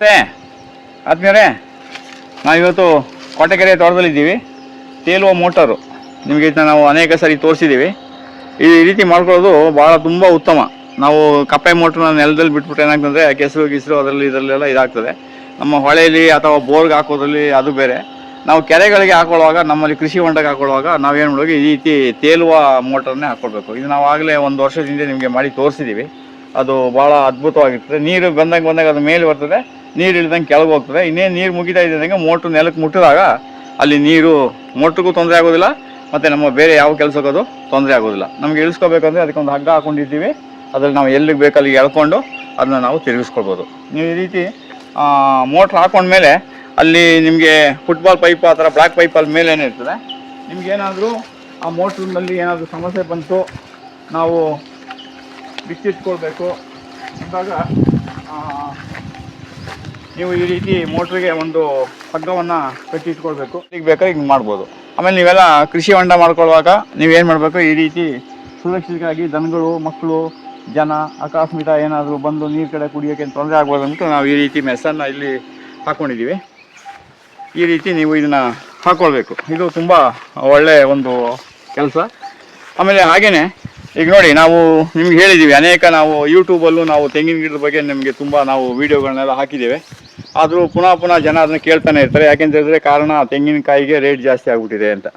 ಮತ್ತೆ ಆದ್ಮೇಲೆ ನಾವಿವತ್ತು ಕೋಟೆಕೆರೆ ತೋಟದಲ್ಲಿದ್ದೀವಿ. ತೇಲುವ ಮೋಟರು ನಿಮಗೆ ಇದನ್ನ ನಾವು ಅನೇಕ ಸಾರಿ ತೋರಿಸಿದ್ದೀವಿ. ಈ ರೀತಿ ಮಾಡ್ಕೊಳ್ಳೋದು ಭಾಳ ತುಂಬ ಉತ್ತಮ. ನಾವು ಕಪ್ಪೆ ಮೋಟ್ರನ್ನ ನೆಲದಲ್ಲಿ ಬಿಟ್ಬಿಟ್ಟು ಏನಾಗ್ತಂದರೆ ಕೆಸರು ಅದರಲ್ಲಿ ಇದರಲ್ಲೆಲ್ಲ ಇದಾಗ್ತದೆ. ನಮ್ಮ ಹೊಳೆಯಲ್ಲಿ ಅಥವಾ ಬೋರ್ಗೆ ಹಾಕೋದ್ರಲ್ಲಿ ಅದು ಬೇರೆ. ನಾವು ಕೆರೆಗಳಿಗೆ ಹಾಕೊಳ್ಳುವಾಗ, ನಮ್ಮಲ್ಲಿ ಕೃಷಿ ಹೊಂಡಕ್ಕೆ ಹಾಕೊಳ್ಳುವಾಗ ನಾವೇನು ಮಾಡಬೇಕು, ಈ ರೀತಿ ತೇಲುವ ಮೋಟರ್ನೇ ಹಾಕ್ಕೊಳ್ಬೇಕು. ಇದು ನಾವು ಆಗಲೇ ಒಂದು ವರ್ಷದ ಹಿಂದೆ ನಿಮಗೆ ಮಾಡಿ ತೋರಿಸಿದ್ದೀವಿ. ಅದು ಭಾಳ ಅದ್ಭುತವಾಗಿರ್ತದೆ. ನೀರು ಬಂದಾಗ ಅದು ಮೇಲೆ ಬರ್ತದೆ, ನೀರು ಇಳಿದಂಗೆ ಕೆಳಗೆ ಹೋಗ್ತದೆ. ಇನ್ನೇನು ನೀರು ಮುಗಿತಾ ಇದ್ದಂಗೆ ಮೋಟ್ರ್ ನೆಲಕ್ಕೆ ಮುಟ್ಟಿದಾಗ ಅಲ್ಲಿ ನೀರು ಮೋಟ್ರಿಗೂ ತೊಂದರೆ ಆಗೋದಿಲ್ಲ, ಮತ್ತು ನಮ್ಮ ಬೇರೆ ಯಾವ ಕೆಲಸಕ್ಕೂ ಅದು ತೊಂದರೆ ಆಗೋದಿಲ್ಲ. ನಮಗೆ ಇಳಿಸ್ಕೋಬೇಕಂದ್ರೆ ಅದಕ್ಕೊಂದು ಹಗ್ಗ ಹಾಕೊಂಡಿದ್ದೀವಿ. ಅದರಲ್ಲಿ ನಾವು ಎಲ್ಲಿಗೆ ಬೇಕು ಅಲ್ಲಿಗೆ ಎಳ್ಕೊಂಡು ಅದನ್ನ ನಾವು ತಿರುಗಿಸ್ಕೊಳ್ಬೋದು. ನೀವು ಈ ರೀತಿ ಮೋಟ್ರ್ ಹಾಕೊಂಡ್ಮೇಲೆ ಅಲ್ಲಿ ನಿಮಗೆ ಫುಟ್ಬಾಲ್ ಪೈಪ್ ಆ ಥರ ಬ್ಲ್ಯಾಕ್ ಪೈಪಲ್ಲಿ ಮೇಲೆ ಏನಿರ್ತದೆ, ನಿಮಗೇನಾದರೂ ಆ ಮೋಟ್ರಿನಲ್ಲಿ ಏನಾದರೂ ಸಮಸ್ಯೆ ಬಂತು, ನಾವು ಬಿಚ್ಚಿಟ್ಕೊಳ್ಬೇಕು ಅಂದಾಗ ನೀವು ಈ ರೀತಿ ಮೋಟ್ರಿಗೆ ಒಂದು ಹಗ್ಗವನ್ನು ಕಟ್ಟಿ ಇಟ್ಕೊಳ್ಬೇಕು. ಈಗ ಬೇಕಾದ್ರೆ ಹಿಂಗೆ ಮಾಡ್ಬೋದು. ಆಮೇಲೆ ನೀವೆಲ್ಲ ಕೃಷಿ ಹೊಂಡ ಮಾಡ್ಕೊಳ್ಳುವಾಗ ನೀವೇನು ಮಾಡಬೇಕು, ಈ ರೀತಿ ಸುರಕ್ಷಿತವಾಗಿ ದನಗಳು, ಮಕ್ಕಳು, ಜನ ಅಕಸ್ಮಾತ್ ಏನಾದರೂ ಬಂದು ನೀರು ಕಡೆ ಕುಡಿಯೋಕ್ಕೆ ತೊಂದರೆ ಆಗ್ಬೋದು ಅಂದ್ಬಿಟ್ಟು ನಾವು ಈ ರೀತಿ ಮೆಸ್ಸನ್ನು ಇಲ್ಲಿ ಹಾಕ್ಕೊಂಡಿದ್ದೀವಿ. ಈ ರೀತಿ ನೀವು ಇದನ್ನು ಹಾಕ್ಕೊಳ್ಬೇಕು. ಇದು ತುಂಬ ಒಳ್ಳೆಯ ಒಂದು ಕೆಲಸ. ಆಮೇಲೆ ಹಾಗೆಯೇ ಈಗ ನೋಡಿ, ನಾವು ನಿಮ್ಗೆ ಹೇಳಿದ್ದೀವಿ ಅನೇಕ, ನಾವು ಯೂಟ್ಯೂಬಲ್ಲೂ ನಾವು ತೆಂಗಿನ ಗಿಡದ ಬಗ್ಗೆ ನಿಮಗೆ ತುಂಬ ನಾವು ವೀಡಿಯೋಗಳನ್ನೆಲ್ಲ ಹಾಕಿದ್ದೇವೆ. ಆದರೂ ಪುನಃ ಜನ ಅದನ್ನು ಕೇಳ್ತಾನೆ ಇರ್ತಾರೆ. ಯಾಕೆಂತ ಹೇಳಿದ್ರೆ ಕಾರಣ ತೆಂಗಿನಕಾಯಿಗೆ ರೇಟ್ ಜಾಸ್ತಿ ಆಗಿಬಿಟ್ಟಿದೆ ಅಂತ.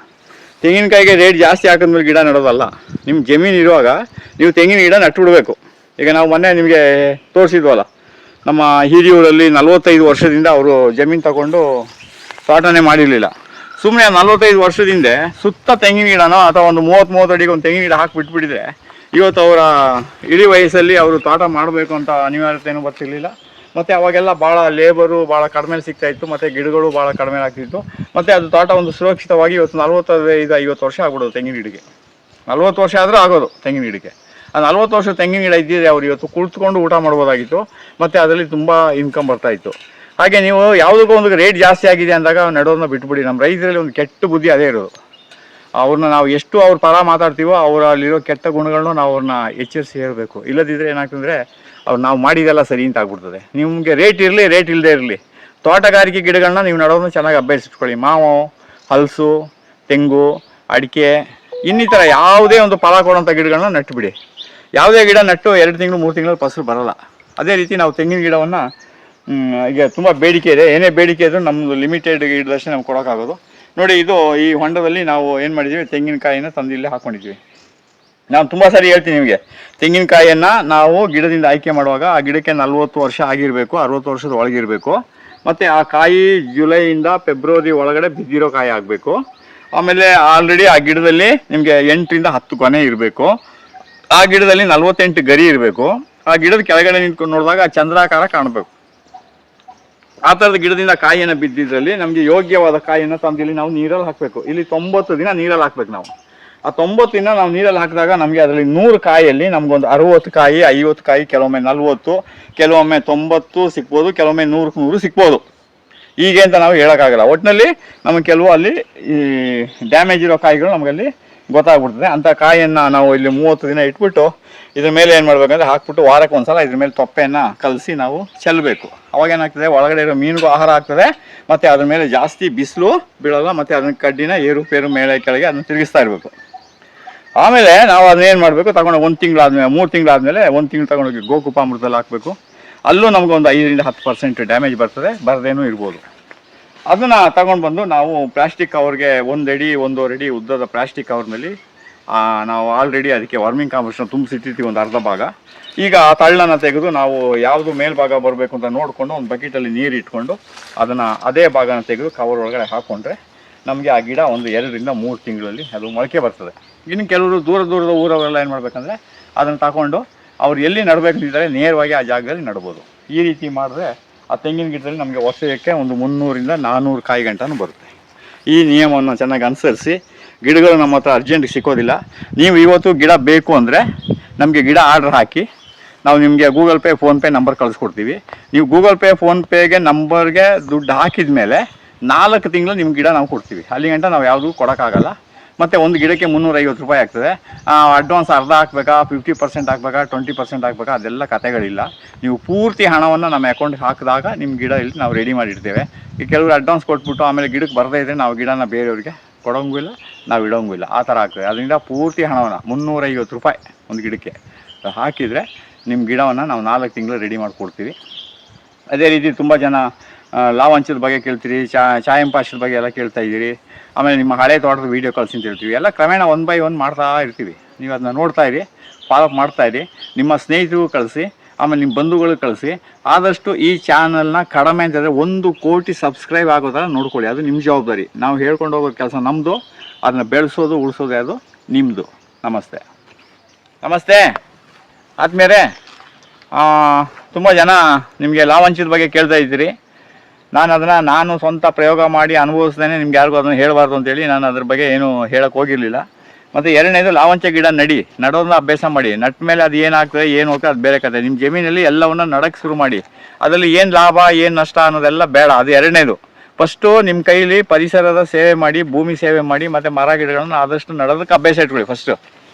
ತೆಂಗಿನಕಾಯಿಗೆ ರೇಟ್ ಜಾಸ್ತಿ ಹಾಕಿದ್ಮೇಲೆ ಗಿಡ ನೆಡೋದಲ್ಲ. ನಿಮ್ಮ ಜಮೀನು ಇರುವಾಗ ನೀವು ತೆಂಗಿನ ಗಿಡ ನಟ್ಟು ಬಿಡಬೇಕು. ಈಗ ನಾವು ಮೊನ್ನೆ ನಿಮಗೆ ತೋರಿಸಿದ್ವಲ್ಲ, ನಮ್ಮ ಹಿರಿಯೂರಲ್ಲಿ 45 ವರ್ಷದಿಂದ ಅವರು ಜಮೀನು ತಗೊಂಡು ತೋಟನೇ ಮಾಡಿರಲಿಲ್ಲ. ಸುಮ್ಮನೆ 45 ವರ್ಷದಿಂದ ಸುತ್ತ ತೆಂಗಿನ ಗಿಡನೋ ಅಥವಾ ಒಂದು 30 ಅಡಿಗೆ ಒಂದು ತೆಂಗಿನ ಗಿಡ ಹಾಕಿ ಬಿಟ್ಬಿಟ್ಟಿದ್ರೆ ಇವತ್ತು ಅವರ ಇಡೀ ವಯಸ್ಸಲ್ಲಿ ಅವರು ತೋಟ ಮಾಡಬೇಕು ಅಂತ ಅನಿವಾರ್ಯತೆಯೂ ಬರ್ತಿರ್ಲಿಲ್ಲ. ಮತ್ತು ಅವಾಗೆಲ್ಲ ಭಾಳ ಲೇಬರು ಭಾಳ ಕಡಿಮೆ ಸಿಗ್ತಾಯಿತ್ತು, ಮತ್ತು ಗಿಡಗಳು ಭಾಳ ಕಡಿಮೆ ಆಗ್ತಿತ್ತು. ಮತ್ತು ಅದು ತೋಟ ಒಂದು ಸುರಕ್ಷಿತವಾಗಿ ಇವತ್ತು 45-50 ವರ್ಷ ಆಗ್ಬಿಡೋದು ತೆಂಗಿನ ಗಿಡಕ್ಕೆ. 40 ವರ್ಷ ಆದರೂ ಆಗೋದು ತೆಂಗಿನ ಗಿಡಕ್ಕೆ. ಆ 40 ವರ್ಷ ತೆಂಗಿನ ಗಿಡ ಇದ್ದಿದ್ರೆ ಅವ್ರು ಇವತ್ತು ಕುಳಿತುಕೊಂಡು ಊಟ ಮಾಡ್ಬೋದಾಗಿತ್ತು, ಮತ್ತು ಅದರಲ್ಲಿ ತುಂಬ ಇನ್ಕಮ್ ಬರ್ತಾಯಿತ್ತು. ಹಾಗೆ ನೀವು ಯಾವುದಕ್ಕೂ ಒಂದು ರೇಟ್ ಜಾಸ್ತಿ ಆಗಿದೆ ಅಂದಾಗ ನೆಡೋದನ್ನ ಬಿಟ್ಬಿಡಿ. ನಮ್ಮ ರೈತರಲ್ಲಿ ಒಂದು ಕೆಟ್ಟ ಬುದ್ಧಿ ಅದೇ ಇರೋದು. ಅವ್ರನ್ನ ನಾವು ಎಷ್ಟು ಅವ್ರ ಪರ ಮಾತಾಡ್ತೀವೋ ಅವರಲ್ಲಿರೋ ಕೆಟ್ಟ ಗುಣಗಳನ್ನು ನಾವು ಅವ್ರನ್ನ ಎಚ್ಚರಿಸಿ ಹೇಳಬೇಕು. ಇಲ್ಲದಿದ್ದರೆ ಏನಾಗ್ತಂದರೆ ಅವ್ರು ನಾವು ಮಾಡಿದೆಲ್ಲ ಸರಿ ಅಂತ ಆಗ್ಬಿಡ್ತದೆ. ನಿಮಗೆ ರೇಟ್ ಇರಲಿ, ರೇಟ್ ಇಲ್ಲದೆ ಇರಲಿ, ತೋಟಗಾರಿಕೆ ಗಿಡಗಳನ್ನ ನೀವು ನೆಡೋದನ್ನ ಚೆನ್ನಾಗಿ ಅಭ್ಯಸಿಟ್ಕೊಳ್ಳಿ. ಮಾವು, ಹಲಸು, ತೆಂಗು, ಅಡಿಕೆ, ಇನ್ನಿತರ ಯಾವುದೇ ಒಂದು ಫಲ ಕೊಡೋಂಥ ಗಿಡಗಳನ್ನ ನಟ್ಟುಬಿಡಿ. ಯಾವುದೇ ಗಿಡ ನಟ್ಟು 2 ತಿಂಗಳು 3 ತಿಂಗಳು ಫಸಲು ಬರೋಲ್ಲ. ಅದೇ ರೀತಿ ನಾವು ತೆಂಗಿನ ಗಿಡವನ್ನು ಈಗ ತುಂಬ ಬೇಡಿಕೆ ಇದೆ. ಏನೇ ಬೇಡಿಕೆ ಇದ್ರೂ ನಮ್ಮದು ಲಿಮಿಟೆಡ್ ಗಿಡದಷ್ಟೇ ನಮ್ಗೆ ಕೊಡೋಕ್ಕಾಗೋದು. ನೋಡಿ, ಇದು ಈ ಹೊಂಡದಲ್ಲಿ ನಾವು ಏನು ಮಾಡಿದ್ದೀವಿ, ತೆಂಗಿನಕಾಯಿನ ತಂದು ಇಲ್ಲೇ ಹಾಕ್ಕೊಂಡಿದ್ದೀವಿ. ನಾನು ತುಂಬ ಸಾರಿ ಹೇಳ್ತೀನಿ ನಿಮಗೆ, ತೆಂಗಿನಕಾಯಿಯನ್ನು ನಾವು ಗಿಡದಿಂದ ಆಯ್ಕೆ ಮಾಡುವಾಗ ಆ ಗಿಡಕ್ಕೆ 40 ವರ್ಷ ಆಗಿರಬೇಕು, 60 ವರ್ಷದ ಒಳಗಿರಬೇಕು. ಮತ್ತು ಆ ಕಾಯಿ ಜುಲೈಯಿಂದ ಫೆಬ್ರವರಿ ಒಳಗಡೆ ಬಿದ್ದಿರೋ ಕಾಯಿ ಆಗಬೇಕು. ಆಮೇಲೆ ಆಲ್ರೆಡಿ ಆ ಗಿಡದಲ್ಲಿ ನಿಮಗೆ 8ರಿಂದ 10 ಕೊನೆ ಇರಬೇಕು. ಆ ಗಿಡದಲ್ಲಿ 48 ಗರಿ ಇರಬೇಕು. ಆ ಗಿಡದ ಕೆಳಗಡೆ ನಿಂತ್ಕೊಂಡು ನೋಡಿದಾಗ ಚಂದ್ರಾಕಾರ ಕಾಣಬೇಕು. ಆ ಥರದ ಗಿಡದಿಂದ ಕಾಯಿಯನ್ನು ಬಿದ್ದಿದ್ರಲ್ಲಿ ನಮಗೆ ಯೋಗ್ಯವಾದ ಕಾಯಿಯನ್ನು ತಂದಿಲ್ಲಿ ನಾವು ನೀರಲ್ಲಿ ಹಾಕಬೇಕು. ಇಲ್ಲಿ 90 ದಿನ ನೀರಲ್ಲಿ ಹಾಕ್ಬೇಕು ನಾವು. ಆ 90 ದಿನ ನಾವು ನೀರಲ್ಲಿ ಹಾಕಿದಾಗ ನಮಗೆ ಅದರಲ್ಲಿ 100 ಕಾಯಿಯಲ್ಲಿ ನಮಗೊಂದು 60 ಕಾಯಿ, 50 ಕಾಯಿ, ಕೆಲವೊಮ್ಮೆ 40, ಕೆಲವೊಮ್ಮೆ 90 ಸಿಗ್ಬೋದು, ಕೆಲವೊಮ್ಮೆ 100 ಸಿಗ್ಬೋದು. ಹೀಗೆ ಅಂತ ನಾವು ಹೇಳೋಕ್ಕಾಗಲ್ಲ. ಒಟ್ಟಿನಲ್ಲಿ ನಮಗೆ ಕೆಲವು ಅಲ್ಲಿ ಈ ಡ್ಯಾಮೇಜ್ ಇರೋ ಕಾಯಿಗಳು ನಮಗಲ್ಲಿ ಗೊತ್ತಾಗ್ಬಿಡ್ತದೆ. ಅಂಥ ಕಾಯಿಯನ್ನು ನಾವು ಇಲ್ಲಿ 30 ದಿನ ಇಟ್ಬಿಟ್ಟು ಇದ್ರ ಮೇಲೆ ಏನು ಮಾಡಬೇಕಂದ್ರೆ ಹಾಕ್ಬಿಟ್ಟು ವಾರಕ್ಕೆ ಒಂದ್ಸಲ ಇದ್ರ ಮೇಲೆ ತೊಪ್ಪೆಯನ್ನು ಕಲಸಿ ನಾವು ಚೆಲ್ಲಬೇಕು. ಅವಾಗ ಏನಾಗ್ತದೆ, ಒಳಗಡೆ ಇರೋ ಮೀನಿಗೂ ಆಹಾರ ಆಗ್ತದೆ, ಮತ್ತು ಅದ್ರ ಮೇಲೆ ಜಾಸ್ತಿ ಬಿಸಿಲು ಬೀಳೋಲ್ಲ, ಮತ್ತು ಅದನ್ನ ಕಡ್ಡಿನ ಏರುಪೇರು ಮೇಲೆ ಕೆಳಗೆ ಅದನ್ನು ತಿರುಗಿಸ್ತಾ ಇರಬೇಕು. ಆಮೇಲೆ ನಾವು ಅದನ್ನೇನು ಮಾಡಬೇಕು, ತಗೊಂಡು 1 ತಿಂಗಳಾದ್ಮೇಲೆ 3 ತಿಂಗಳಾದಮೇಲೆ 1 ತಿಂಗಳು ತಗೊಂಡೋಗಿ ಗೋಕೃಪಾಮೃತದಲ್ಲಿ ಹಾಕಬೇಕು. ಅಲ್ಲೂ ನಮಗೊಂದು 5-10% ಡ್ಯಾಮೇಜ್ ಬರ್ತದೆ, ಬರದೇನೂ ಇರ್ಬೋದು. ಅದನ್ನು ತಗೊಂಡು ಬಂದು ನಾವು ಪ್ಲಾಸ್ಟಿಕ್ ಕವರ್ಗೆ 1 ಅಡಿ 1.5 ಅಡಿ ಉದ್ದದ ಪ್ಲಾಸ್ಟಿಕ್ ಕವರ್ನಲ್ಲಿ ನಾವು ಆಲ್ರೆಡಿ ಅದಕ್ಕೆ ವರ್ಮಿಂಗ್ ಕಾಂಪೋಸ್ಟ್ನ ತುಂಬಿಸಿಟ್ಟಿರ್ತೀವಿ ಒಂದು ಅರ್ಧ ಭಾಗ. ಈಗ ಆ ತಳ್ಳನ್ನು ತೆಗೆದು ನಾವು ಯಾವುದು ಮೇಲ್ಭಾಗ ಬರಬೇಕು ಅಂತ ನೋಡಿಕೊಂಡು ಒಂದು ಬಕೆಟಲ್ಲಿ ನೀರು ಇಟ್ಕೊಂಡು ಅದನ್ನು ಅದೇ ಭಾಗನ ತೆಗೆದು ಕವರ್ ಒಳಗಡೆ ಹಾಕ್ಕೊಂಡ್ರೆ ನಮಗೆ ಆ ಗಿಡ ಒಂದು 2ರಿಂದ 3 ತಿಂಗಳಲ್ಲಿ ಅದು ಮೊಳಕೆ ಬರ್ತದೆ. ಇನ್ನು ಕೆಲವರು ದೂರದ ಊರವರೆಲ್ಲ ಏನು ಮಾಡಬೇಕಂದ್ರೆ ಅದನ್ನು ತಗೊಂಡು ಅವ್ರು ಎಲ್ಲಿ ನಡಬೇಕಂತಿದ್ದಾರೆ ನೇರವಾಗಿ ಆ ಜಾಗದಲ್ಲಿ ನಡ್ಬೋದು. ಈ ರೀತಿ ಮಾಡಿದ್ರೆ ಆ ತೆಂಗಿನ ಗಿಡದಲ್ಲಿ ನಮಗೆ ವರ್ಷಕ್ಕೆ ಒಂದು 300ರಿಂದ 400 ಕಾಯಿ ಗಂಟನೂ ಬರುತ್ತೆ. ಈ ನಿಯಮವನ್ನು ಚೆನ್ನಾಗಿ ಅನುಸರಿಸಿ. ಗಿಡಗಳು ನಮ್ಮ ಹತ್ರ ಅರ್ಜೆಂಟಿಗೆ ಸಿಕ್ಕೋದಿಲ್ಲ. ನೀವು ಇವತ್ತು ಗಿಡ ಬೇಕು ಅಂದರೆ ನಮಗೆ ಗಿಡ ಆರ್ಡ್ರ್ ಹಾಕಿ ನಾವು ನಿಮಗೆ ಗೂಗಲ್ ಪೇ, ಫೋನ್ಪೇ ನಂಬರ್ ಕಳಿಸ್ಕೊಡ್ತೀವಿ. ನೀವು ಗೂಗಲ್ ಪೇ, ಫೋನ್ಪೇಗೆ ನಂಬರ್ಗೆ ದುಡ್ಡು ಹಾಕಿದ ಮೇಲೆ 4 ತಿಂಗಳು ನಿಮ್ಮ ಗಿಡ ನಾವು ಕೊಡ್ತೀವಿ. ಅಲ್ಲಿ ಗಂಟ ನಾವು ಯಾವುದೂ ಕೊಡೋಕ್ಕಾಗಲ್ಲ. ಮತ್ತು ಒಂದು ಗಿಡಕ್ಕೆ 350 ರೂಪಾಯಿ ಆಗ್ತದೆ. ಅಡ್ವಾನ್ಸ್ ಅರ್ಧ ಹಾಕ್ಬೇಕಾ, 50% ಹಾಕ್ಬೇಕಾ, 20% ಹಾಕ್ಬೇಕಾ, ಅದೆಲ್ಲ ಕತೆಗಳಿಲ್ಲ. ನೀವು ಪೂರ್ತಿ ಹಣವನ್ನು ನಮ್ಮ ಅಕೌಂಟ್ಗೆ ಹಾಕಿದಾಗ ನಿಮ್ಮ ಗಿಡ ಇಲ್ಲಿ ನಾವು ರೆಡಿ ಮಾಡಿರ್ತೇವೆ. ಈ ಕೆಲವರು ಅಡ್ವಾನ್ಸ್ ಕೊಟ್ಬಿಟ್ಟು ಆಮೇಲೆ ಗಿಡಕ್ಕೆ ಬರದೇ ಇದ್ದರೆ ನಾವು ಗಿಡನ ಬೇರೆಯವ್ರಿಗೆ ಕೊಡೋಂಗೂ ಇಲ್ಲ, ನಾವು ಇಡೋಂಗೂ ಇಲ್ಲ, ಆ ಥರ ಆಗ್ತದೆ. ಅದರಿಂದ ಪೂರ್ತಿ ಹಣವನ್ನು 350 ರೂಪಾಯಿ ಒಂದು ಗಿಡಕ್ಕೆ ಹಾಕಿದರೆ ನಿಮ್ಮ ಗಿಡವನ್ನು ನಾವು 4 ತಿಂಗಳು ರೆಡಿ ಮಾಡಿಕೊಡ್ತೀವಿ. ಅದೇ ರೀತಿ ತುಂಬ ಜನ ಲಾವಂಚದ ಬಗ್ಗೆ ಕೇಳ್ತೀರಿ, ಚಾಯಂಪಾಶದ ಬಗ್ಗೆ ಎಲ್ಲ ಕೇಳ್ತಾ ಇದ್ದೀರಿ. ಆಮೇಲೆ ನಿಮ್ಮ ಹಳೆ ತೋಟದ ವೀಡಿಯೋ ಕಳಿಸಿ ಅಂತ ಹೇಳ್ತೀವಿ. ಎಲ್ಲ ಕ್ರಮೇಣ 1 by 1 ಮಾಡ್ತಾ ಇರ್ತೀವಿ. ನೀವು ಅದನ್ನ ನೋಡ್ತಾ ಇರಿ, ಫಾಲೋಅಪ್ ಮಾಡ್ತಾಯಿರಿ. ನಿಮ್ಮ ಸ್ನೇಹಿತರಿಗೂ ಕಳಿಸಿ, ಆಮೇಲೆ ನಿಮ್ಮ ಬಂಧುಗಳಿಗೆ ಕಳಿಸಿ. ಆದಷ್ಟು ಈ ಚಾನಲ್ನ ಕಡಿಮೆ ಅಂತಂದರೆ 1 ಕೋಟಿ ಸಬ್ಸ್ಕ್ರೈಬ್ ಆಗೋ ಥರ ನೋಡ್ಕೊಳ್ಳಿ. ಅದು ನಿಮ್ಮ ಜವಾಬ್ದಾರಿ. ನಾವು ಹೇಳ್ಕೊಂಡು ಹೋಗೋ ಕೆಲಸ ನಮ್ಮದು, ಅದನ್ನ ಬೆಳೆಸೋದು ಉಳಿಸೋದು ಅದು ನಿಮ್ಮದು. ನಮಸ್ತೆ. ನಮಸ್ತೆ ಆದ್ಮೇಲೆ ತುಂಬ ಜನ ನಿಮಗೆ ಲಾವಂಚದ ಬಗ್ಗೆ ಕೇಳ್ತಾ ಇದ್ದೀರಿ. ನಾನು ಸ್ವಂತ ಪ್ರಯೋಗ ಮಾಡಿ ಅನುಭವಿಸ್ದೇನೆ ನಿಮ್ಗೆ ಯಾರಿಗೂ ಅದನ್ನು ಹೇಳಬಾರ್ದು ಅಂತೇಳಿ ನಾನು ಅದ್ರ ಬಗ್ಗೆ ಏನು ಹೇಳೋಕ್ಕೆ ಹೋಗಿರಲಿಲ್ಲ. ಮತ್ತು ಎರಡನೇದು, ಲಾವಂಚ ಗಿಡ ನಡೋದನ್ನ ಅಭ್ಯಾಸ ಮಾಡಿ. ನಟ್ಟ ಮೇಲೆ ಅದು ಏನಾಗ್ತದೆ ಏನು ಹೋಗ್ತದೆ ಅದು ಬೇರೆ ಕತೆ. ನಿಮ್ಮ ಜಮೀನಲ್ಲಿ ಎಲ್ಲವನ್ನು ನಡಕ್ಕೆ ಶುರು ಮಾಡಿ. ಅದರಲ್ಲಿ ಏನು ಲಾಭ ಏನು ನಷ್ಟ ಅನ್ನೋದೆಲ್ಲ ಬೇಡ. ಅದು ಎರಡನೇದು. ಫಸ್ಟು ನಿಮ್ಮ ಕೈಲಿ ಪರಿಸರದ ಸೇವೆ ಮಾಡಿ, ಭೂಮಿ ಸೇವೆ ಮಾಡಿ, ಮತ್ತು ಮರ ಗಿಡಗಳನ್ನು ಆದಷ್ಟು ನಡೋದಕ್ಕೆ ಅಭ್ಯಾಸ ಇಟ್ಕೊಳ್ಳಿ ಫಸ್ಟು.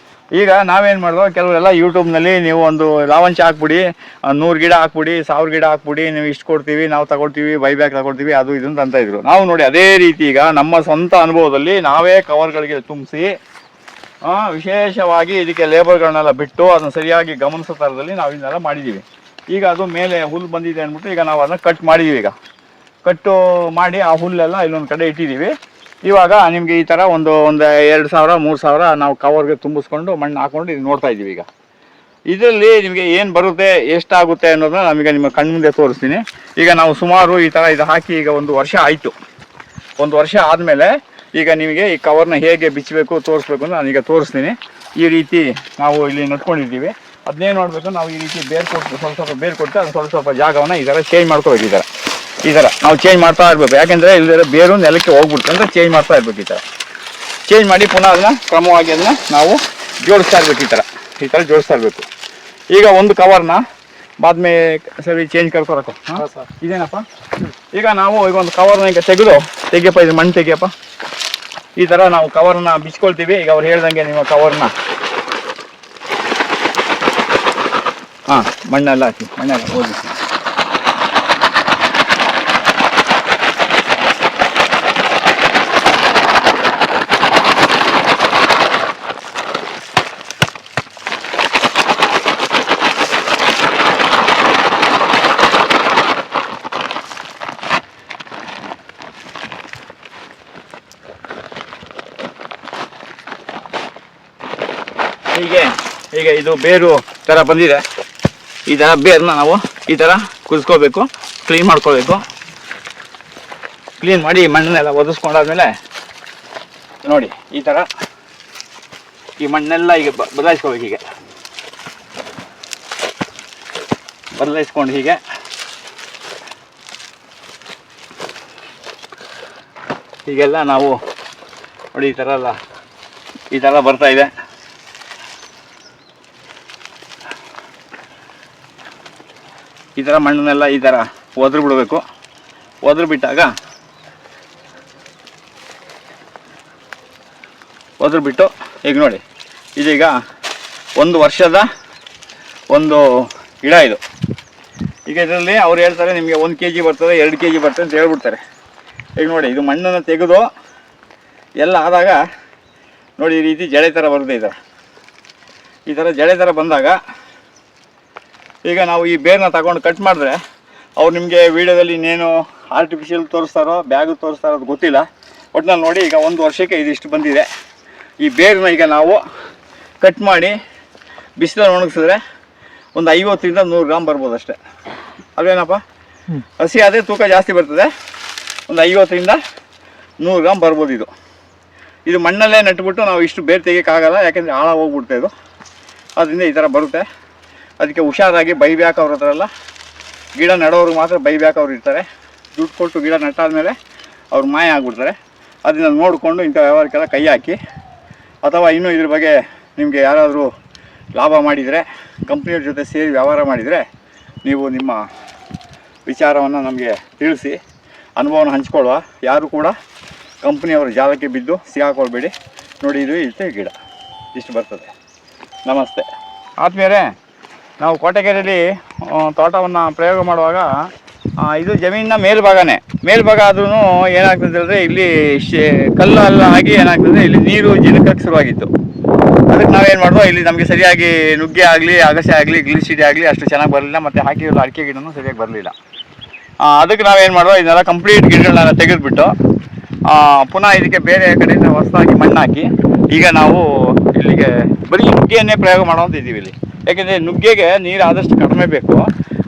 ಈಗ ನಾವೇನು ಮಾಡಿದ್ವು, ಕೆಲವರೆಲ್ಲ ಯೂಟ್ಯೂಬ್ನಲ್ಲಿ ನೀವು ಒಂದು ಲಾವಂಚ ಹಾಕ್ಬಿಡಿ, 100 ಗಿಡ ಹಾಕ್ಬಿಡಿ, 1000 ಗಿಡ ಹಾಕ್ಬಿಡಿ, ನೀವು ಇಷ್ಟು ಕೊಡ್ತೀವಿ, ನಾವು ತಗೊಳ್ತೀವಿ, ಬೈಬ್ಯಾಕ್ ತಗೊಳ್ತೀವಿ, ಅದು ಇದು ಅಂತ ಇದ್ರು. ನಾವು ನೋಡಿ ಅದೇ ರೀತಿ ಈಗ ನಮ್ಮ ಸ್ವಂತ ಅನುಭವದಲ್ಲಿ ನಾವೇ ಕವರ್ಗಳಿಗೆ ತುಂಬಿಸಿ ವಿಶೇಷವಾಗಿ ಇದಕ್ಕೆ ಲೇಬರ್ಗಳನ್ನೆಲ್ಲ ಬಿಟ್ಟು ಅದನ್ನು ಸರಿಯಾಗಿ ಗಮನಿಸೋ ಥರದಲ್ಲಿ ನಾವು ಇದನ್ನೆಲ್ಲ ಮಾಡಿದ್ದೀವಿ. ಈಗ ಅದು ಮೇಲೆ ಹುಲ್ಲು ಬಂದಿದೆ ಅಂದ್ಬಿಟ್ಟು ಈಗ ನಾವು ಅದನ್ನು ಕಟ್ ಮಾಡಿದ್ದೀವಿ. ಈಗ ಕಟ್ಟು ಮಾಡಿ ಆ ಹುಲ್ಲೆಲ್ಲ ಇಲ್ಲೊಂದು ಕಡೆ ಇಟ್ಟಿದ್ದೀವಿ. ಇವಾಗ ನಿಮಗೆ ಈ ಥರ ಒಂದು 2000 3000 ನಾವು ಕವರ್ಗೆ ತುಂಬಿಸ್ಕೊಂಡು ಮಣ್ಣು ಹಾಕ್ಕೊಂಡು ಇದು ನೋಡ್ತಾ ಇದ್ದೀವಿ. ಈಗ ಇದರಲ್ಲಿ ನಿಮಗೆ ಏನು ಬರುತ್ತೆ, ಎಷ್ಟಾಗುತ್ತೆ ಅನ್ನೋದನ್ನ ನಮಗೆ ನಿಮ್ಮ ಕಣ್ಮುಂದೆ ತೋರಿಸ್ತೀನಿ. ಈಗ ನಾವು ಸುಮಾರು ಈ ಥರ ಇದು ಹಾಕಿ ಈಗ 1 ವರ್ಷ ಆಯಿತು. 1 ವರ್ಷ ಆದಮೇಲೆ ಈಗ ನಿಮಗೆ ಈ ಕವರ್ನ ಹೇಗೆ ಬಿಚ್ಚಬೇಕು ತೋರಿಸ್ಬೇಕು ಅಂತ ನಾನೀಗ ತೋರಿಸ್ತೀನಿ. ಈ ರೀತಿ ನಾವು ಇಲ್ಲಿ ನಟ್ಕೊಂಡಿದ್ದೀವಿ. ಅದನ್ನೇ ನೋಡಬೇಕು, ನಾವು ಈ ರೀತಿ ಬೇರು ಕೊಟ್ಟು ಸ್ವಲ್ಪ ಬೇರು ಕೊಟ್ಟು ಅದು ಸ್ವಲ್ಪ ಜಾಗವನ್ನು ಈ ಥರ ಚೇಂಜ್ ಮಾಡ್ಕೋಬೇಕು. ಈ ಥರ ನಾವು ಚೇಂಜ್ ಮಾಡ್ತಾ ಇರಬೇಕು. ಯಾಕೆಂದರೆ ಇಲ್ಲದ್ರೆ ಬೇರು ನೆಲಕ್ಕೆ ಹೋಗ್ಬಿಡ್ತು ಅಂತ ಚೇಂಜ್ ಮಾಡ್ತಾ ಇರಬೇಕು. ಈ ಥರ ಚೇಂಜ್ ಮಾಡಿ ಪುನಃ ಅದನ್ನ ಕ್ರಮವಾಗಿ ಅದನ್ನ ನಾವು ಜೋಡಿಸ್ತಾ ಇರಬೇಕು. ಈ ಥರ ಜೋಡಿಸ್ತಾ ಇರಬೇಕು. ಈಗ ಒಂದು ಕವರ್ನ ಬಾದ್ಮೇ ಸರಿ ಚೇಂಜ್ ಕರ್ಕೊರಕು. ಇದೇನಪ್ಪ, ಈಗ ನಾವು ಈಗ ಒಂದು ಕವರ್ನ ಈಗ ತೆಗಿಯಪ್ಪ, ಇದು ಮಣ್ಣು ತೆಗಿಯಪ್ಪ. ಈ ಥರ ನಾವು ಕವರ್ನ ಬಿಚ್ಕೊಳ್ತೀವಿ. ಈಗ ಅವ್ರು ಹೇಳ್ದಂಗೆ ನಿಮ್ಮ ಕವರ್ನ ಮಣ್ಣೆಲ್ಲ ಹಾಕಿ, ಮಣ್ಣೆಲ್ಲ ಓದಿ. ಈಗ ಇದು ಬೇರು ಥರ ಬಂದಿದೆ. ಈ ಥರ ಬೇರನ್ನ ನಾವು ಈ ಥರ ಕುದಿಸ್ಕೋಬೇಕು, ಕ್ಲೀನ್ ಮಾಡ್ಕೋಬೇಕು. ಕ್ಲೀನ್ ಮಾಡಿ ಮಣ್ಣನ್ನೆಲ್ಲ ಒದಿಸ್ಕೊಂಡಾದ್ಮೇಲೆ ನೋಡಿ ಈ ಥರ ಈ ಮಣ್ಣೆಲ್ಲ ಈಗ ಬದಲಾಯಿಸ್ಕೋಬೇಕು. ಹೀಗೆ ಬದಲಾಯಿಸ್ಕೊಂಡು ಹೀಗೆಲ್ಲ ನಾವು ನೋಡಿ ಈ ಥರ ಬರ್ತಾ ಇದೆ. ಈ ಥರ ಮಣ್ಣನ್ನೆಲ್ಲ ಈ ಥರ ಒದ್ರು ಬಿಡಬೇಕು. ಒದ್ರು ಬಿಟ್ಟಾಗ ಬಿಟ್ಟು ಈಗ ನೋಡಿ ಇದೀಗ 1 ವರ್ಷದ ಒಂದು ಗಿಡ ಇದು. ಈಗ ಇದರಲ್ಲಿ ಅವ್ರು ಹೇಳ್ತಾರೆ ನಿಮಗೆ 1 kg ಬರ್ತದೆ, 2 kg ಬರ್ತದೆ ಅಂತ ಹೇಳ್ಬಿಡ್ತಾರೆ. ಈಗ ನೋಡಿ ಇದು ಮಣ್ಣನ್ನು ತೆಗೆದು ಎಲ್ಲ ಆದಾಗ ನೋಡಿ ಈ ರೀತಿ ಜಡೆ ಥರ ಬರುತ್ತೆ. ಈ ಥರ ಜಡೆ ಥರ ಬಂದಾಗ ಈಗ ನಾವು ಈ ಬೇರನ್ನ ತಗೊಂಡು ಕಟ್ ಮಾಡಿದ್ರೆ ಅವ್ರು ನಿಮಗೆ ವೀಡಿಯೋದಲ್ಲಿ ಇನ್ನೇನು ಆರ್ಟಿಫಿಷಿಯಲ್ ತೋರಿಸ್ತಾರೋ ಬ್ಯಾಗು ತೋರಿಸ್ತಾರೋ ಅದು ಗೊತ್ತಿಲ್ಲ. ಒಟ್ಟಿನಲ್ಲಿ ನೋಡಿ ಈಗ 1 ವರ್ಷಕ್ಕೆ ಇದಿಷ್ಟು ಬಂದಿದೆ. ಈ ಬೇರನ್ನ ಈಗ ನಾವು ಕಟ್ ಮಾಡಿ ಬಿಸಿಲಲ್ಲಿ ಒಣಗಿಸಿದ್ರೆ ಒಂದು 50 ರಿಂದ 100 ಗ್ರಾಮ್ ಬರ್ಬೋದು ಅಷ್ಟೇ. ಅಲ್ವೇನಪ್ಪ? ಹಸಿ ಆದರೆ ತೂಕ ಜಾಸ್ತಿ ಬರ್ತದೆ. ಒಂದು 50 ರಿಂದ 100 ಗ್ರಾಮ್ ಬರ್ಬೋದು. ಇದು ಮಣ್ಣಲ್ಲೇ ನಟ್ಬಿಟ್ಟು ನಾವು ಇಷ್ಟು ಬೇರೆ ತೆಗಿಯೋಕ್ಕಾಗಲ್ಲ, ಯಾಕೆಂದರೆ ಆಳ ಹೋಗ್ಬಿಡ್ತಾ ಇದು. ಅದರಿಂದ ಈ ಥರ ಬರುತ್ತೆ. ಅದಕ್ಕೆ ಹುಷಾರಾಗಿ ಬೈಬ್ಯಾಕ್ ಅವ್ರ ಹತ್ರ ಎಲ್ಲ ಗಿಡ ನೆಡೋರು ಮಾತ್ರ ಬೈಬ್ಯಾಕ್ ಅವ್ರು ಇರ್ತಾರೆ. ದುಡ್ಡು ಕೊಟ್ಟು ಗಿಡ ನೆಟ್ಟಾದ್ಮೇಲೆ ಅವ್ರು ಮಾಯ ಆಗಿಬಿಡ್ತಾರೆ. ಅದನ್ನ ನೋಡಿಕೊಂಡು ಇಂಥ ವ್ಯವಹಾರಕ್ಕೆಲ್ಲ ಕೈ ಹಾಕಿ, ಅಥವಾ ಇನ್ನೂ ಇದ್ರ ಬಗ್ಗೆ ನಿಮಗೆ ಯಾರಾದರೂ ಲಾಭ ಮಾಡಿದರೆ, ಕಂಪ್ನಿಯವ್ರ ಜೊತೆ ಸೇರಿ ವ್ಯವಹಾರ ಮಾಡಿದರೆ ನೀವು ನಿಮ್ಮ ವಿಚಾರವನ್ನು ನಮಗೆ ತಿಳಿಸಿ, ಅನುಭವನ ಹಂಚ್ಕೊಳ್ಳುವ. ಯಾರು ಕೂಡ ಕಂಪ್ನಿಯವರ ಜಾಲಕ್ಕೆ ಬಿದ್ದು ಸಿಗಾಕೊಳ್ಬೇಡಿ. ನೋಡಿ ಇದು ಇಷ್ಟೇ ಗಿಡ ಇಷ್ಟು ಬರ್ತದೆ. ನಮಸ್ತೆ ಆತ್ಮೀಯರೇ, ನಾವು ಕೋಟೆಕೆರೆಯಲ್ಲಿ ತೋಟವನ್ನು ಪ್ರಯೋಗ ಮಾಡುವಾಗ ಇದು ಜಮೀನಿನ ಮೇಲ್ಭಾಗ ಆದ್ರೂ ಏನಾಗ್ತದೆ ಅಂದರೆ ಇಲ್ಲಿ ಕಲ್ಲು ಎಲ್ಲ ಆಗಿ ಏನಾಗ್ತದೆ, ಇಲ್ಲಿ ನೀರು ಜಿನಕಕ್ಕೆ ಶುರುವಾಗಿತ್ತು. ಅದಕ್ಕೆ ನಾವೇನು ಮಾಡಿದ್ವು, ಇಲ್ಲಿ ನಮಗೆ ಸರಿಯಾಗಿ ನುಗ್ಗೆ ಆಗಲಿ ಅಗಸೆ ಆಗಲಿ ಗ್ಲಿಸಿಡಿ ಆಗಲಿ ಅಷ್ಟು ಚೆನ್ನಾಗಿ ಬರಲಿಲ್ಲ, ಮತ್ತು ಹಾಕಿರೋ ಅಡಿಕೆ ಗಿಡನೂ ಸರಿಯಾಗಿ ಬರಲಿಲ್ಲ. ಅದಕ್ಕೆ ನಾವೇನು ಮಾಡುವ, ಇದನ್ನೆಲ್ಲ ಕಂಪ್ಲೀಟ್ ಗಿಡಗಳನ್ನೆಲ್ಲ ತೆಗೆದುಬಿಟ್ಟು ಪುನಃ ಇದಕ್ಕೆ ಬೇರೆ ಕಡೆಯಿಂದ ಹೊಸದಾಗಿ ಮಣ್ಣು ಹಾಕಿ ಈಗ ನಾವು ಇಲ್ಲಿಗೆ ಬರೀ ನುಗ್ಗೆಯನ್ನೇ ಪ್ರಯೋಗ ಮಾಡುವಂತಿದ್ದೀವಿ ಇಲ್ಲಿ. ಯಾಕೆಂದರೆ ನುಗ್ಗೆಗೆ ನೀರು ಆದಷ್ಟು ಕಡಿಮೆ ಬೇಕು,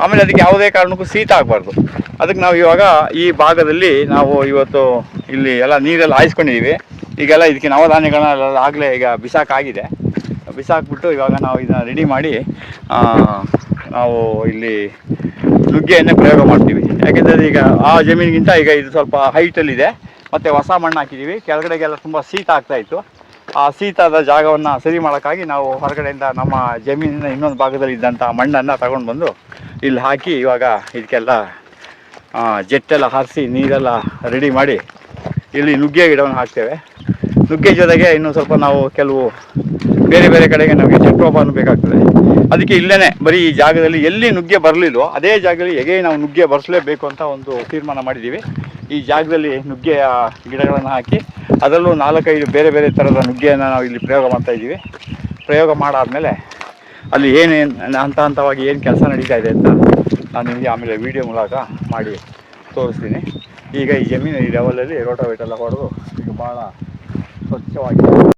ಆಮೇಲೆ ಅದಕ್ಕೆ ಯಾವುದೇ ಕಾರಣಕ್ಕೂ ಶೀತ ಆಗಬಾರ್ದು. ಅದಕ್ಕೆ ನಾವು ಇವಾಗ ಈ ಭಾಗದಲ್ಲಿ ನಾವು ಇವತ್ತು ಇಲ್ಲಿ ಎಲ್ಲ ನೀರೆಲ್ಲ ಹಾಯಿಸ್ಕೊಂಡಿದ್ದೀವಿ. ಈಗೆಲ್ಲ ಇದಕ್ಕೆ ನವಧಾನ್ಯಗಳನ್ನೆಲ್ಲ ಆಗಲೇ ಈಗ ಬಿಸಾಕಾಗಿದೆ. ಬಿಸಾಕ್ಬಿಟ್ಟು ಇವಾಗ ನಾವು ಇದನ್ನು ರೆಡಿ ಮಾಡಿ ನಾವು ಇಲ್ಲಿ ನುಗ್ಗೆಯನ್ನೇ ಪ್ರಯೋಗ ಮಾಡ್ತೀವಿ. ಯಾಕೆಂದರೆ ಈಗ ಆ ಜಮೀನಿಗಿಂತ ಈಗ ಇದು ಸ್ವಲ್ಪ ಹೈಟಲ್ಲಿದೆ, ಮತ್ತು ಹೊಸ ಮಣ್ಣು ಹಾಕಿದ್ದೀವಿ. ಕೆಳಗಡೆಗೆಲ್ಲ ತುಂಬ ಶೀತ ಆಗ್ತಾಯಿತ್ತು. ಆ ಶೀತದ ಜಾಗವನ್ನು ಸರಿ ಮಾಡೋಕ್ಕಾಗಿ ನಾವು ಹೊರಗಡೆಯಿಂದ ನಮ್ಮ ಜಮೀನಿನ ಇನ್ನೊಂದು ಭಾಗದಲ್ಲಿ ಇದ್ದಂಥ ಮಣ್ಣನ್ನು ತಗೊಂಡು ಬಂದು ಇಲ್ಲಿ ಹಾಕಿ ಇವಾಗ ಇದಕ್ಕೆಲ್ಲ ಜೆಟ್ಟೆಲ್ಲ ಹಾರಿಸಿ ನೀರೆಲ್ಲ ರೆಡಿ ಮಾಡಿ ಇಲ್ಲಿ ನುಗ್ಗೆ ಗಿಡವನ್ನು ಹಾಕ್ತೇವೆ. ನುಗ್ಗೆ ಜೊತೆಗೆ ಇನ್ನೂ ಸ್ವಲ್ಪ ನಾವು ಕೆಲವು ಬೇರೆ ಬೇರೆ ಕಡೆಗೆ ನಮಗೆ ಜೆಟ್ಟೋಪನ್ನು ಬೇಕಾಗ್ತದೆ. ಅದಕ್ಕೆ ಇಲ್ಲೇ ಬರೀ ಈ ಜಾಗದಲ್ಲಿ ಎಲ್ಲಿ ನುಗ್ಗೆ ಬರಲಿಲ್ಲೋ ಅದೇ ಜಾಗದಲ್ಲಿ ಹೇಗೆ ನಾವು ನುಗ್ಗೆ ಬರೆಸಲೇಬೇಕು ಅಂತ ಒಂದು ತೀರ್ಮಾನ ಮಾಡಿದ್ದೀವಿ. ಈ ಜಾಗದಲ್ಲಿ ನುಗ್ಗೆಯ ಗಿಡಗಳನ್ನು ಹಾಕಿ ಅದರಲ್ಲೂ 4-5 ಬೇರೆ ಬೇರೆ ಥರದ ನುಗ್ಗೆಯನ್ನು ನಾವು ಇಲ್ಲಿ ಪ್ರಯೋಗ ಮಾಡ್ತಾಯಿದ್ದೀವಿ. ಪ್ರಯೋಗ ಮಾಡಾದಮೇಲೆ ಅಲ್ಲಿ ಏನೇನು ಹಂತವಾಗಿ ಏನು ಕೆಲಸ ನಡೀತಾ ಇದೆ ಅಂತ ನಾನು ನಿಮಗೆ ಆಮೇಲೆ ವೀಡಿಯೋ ಮೂಲಕ ಮಾಡಿ ತೋರಿಸ್ತೀನಿ. ಈಗ ಈ ಜಮೀನು ಈ ಲೆವೆಲಲ್ಲಿ ರೋಟೋವೇಟರ್ ಎಲ್ಲ ಹೊಡೆದು ಈಗ ಭಾಳ ಸ್ವಚ್ಛವಾಗಿದೆ.